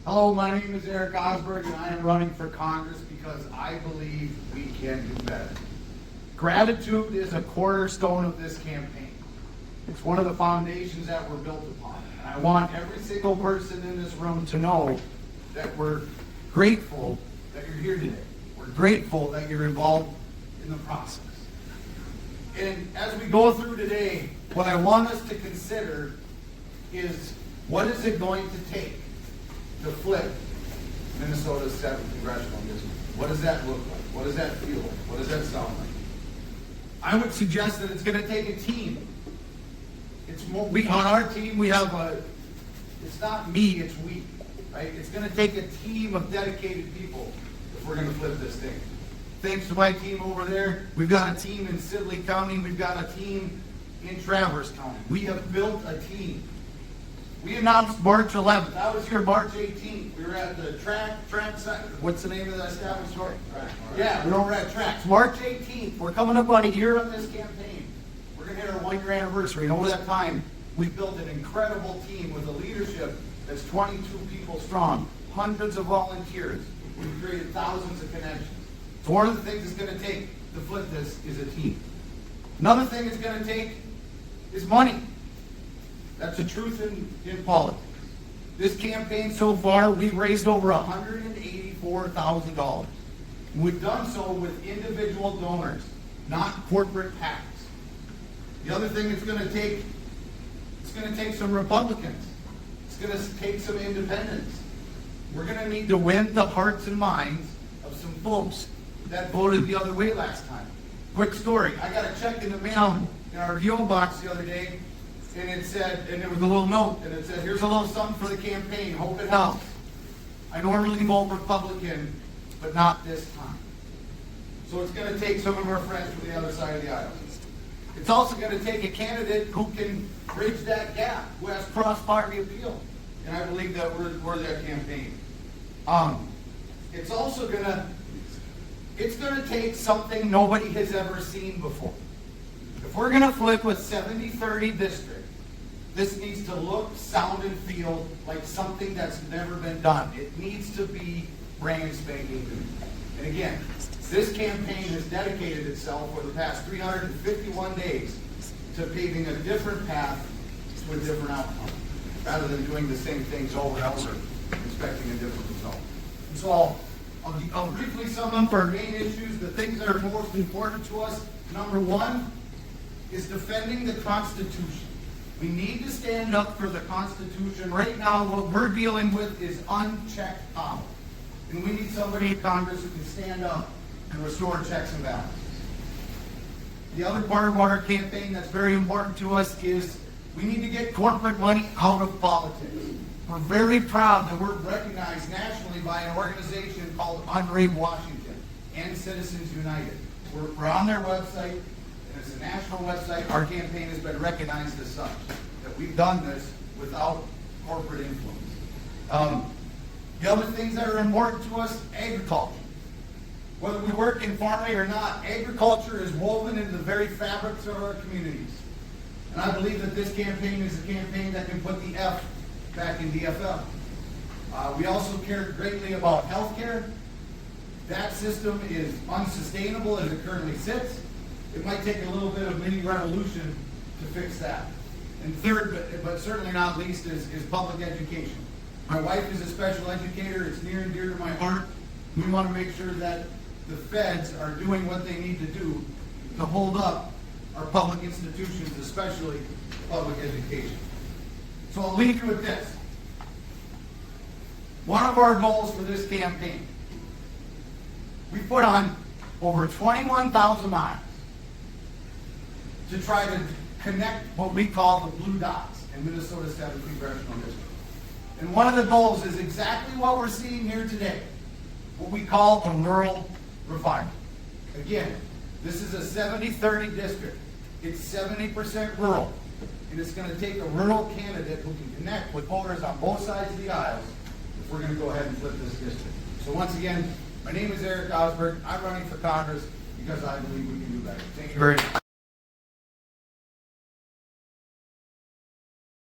Hello, my name is Erik Osberg, and I am running for Congress because I believe we can do better. Gratitude is a cornerstone of this campaign. It's one of the foundations that we're built upon. And I want every single person in this room to know that we're grateful that you're here today. We're grateful that you're involved in the process. And as we go through today, what I want us to consider is, what is it going to take to flip Minnesota's 7th congressional district? What does that look like? What does that feel like? What does that sound like? I would suggest that it's going to take a team. On our team, we have it's not me, it's we, right? It's going to take a team of dedicated people if we're going to flip this thing. Thanks to my team over there, we've got a team in Sibley County, we've got a team in Traverse County. We have built a team. We announced March 11th. I was here March 18th. We were at the track site. What's the name of that establishment? Yeah, we're over at Tracks. March 18th. We're coming up on a year on this campaign. We're going to hit our 1-year anniversary. And over that time, we've built an incredible team with a leadership that's 22 people strong, hundreds of volunteers. We've created thousands of connections. So one of the things it's going to take to flip this is a team. Another thing it's going to take is money. That's the truth in politics. This campaign so far, we've raised over $184,000. We've done so with individual donors, not corporate PACs. The other thing it's going to take some Republicans. It's going to take some independents. We're going to need to win the hearts and minds of some folks that voted the other way last time. Quick story. I got a check in the mail in our PO box the other day, and it said, and there was a little note, and it said, here's a little something for the campaign, hope it helps. I normally vote Republican, but not this time. So it's going to take some of our friends from the other side of the aisle. It's also going to take a candidate who can bridge that gap, who has cross-party appeal. And I believe that we're that campaign. It's also going to take something nobody has ever seen before. If we're going to flip with 70-30 district, this needs to look, sound, and feel like something that's never been done. It needs to be brand spanking new. And again, this campaign has dedicated itself for the past 351 days to paving a different path to a different outcome, rather than doing the same things over and over, expecting a different result. And so I'll briefly sum up our main issues, the things that are most important to us. Number one is defending the Constitution. We need to stand up for the Constitution. Right now, what we're dealing with is unchecked power. And we need somebody in Congress who can stand up and restore checks and balances. The other part of our campaign that's very important to us is we need to get corporate money out of politics. We're very proud that we're recognized nationally by an organization called Unraid Washington and Citizens United. We're on their website, and it's a national website. Our campaign has been recognized as such, that we've done this without corporate influence. The other things that are important to us, agriculture. Whether we work in farming or not, agriculture is woven into the very fabrics of our communities. And I believe that this campaign is a campaign that can put the F back in DFL. We also care greatly about health care. That system is unsustainable as it currently sits. It might take a little bit of mini revolution to fix that. And third, but certainly not least, is public education. My wife is a special educator. It's near and dear to my heart. We want to make sure that the feds are doing what they need to do to hold up our public institutions, especially public education. So I'll leave you with this. One of our goals for this campaign, we put on over 21,000 miles to try to connect what we call the blue dots in Minnesota's 7th congressional district. And one of the goals is exactly what we're seeing here today, what we call a rural refinement. Again, this is a 70-30 district. It's 70% rural. And it's going to take a rural candidate who can connect with voters on both sides of the aisles if we're going to go ahead and flip this district. So once again, my name is Erik Osberg. I'm running for Congress because I believe we can do better. Thank you very much.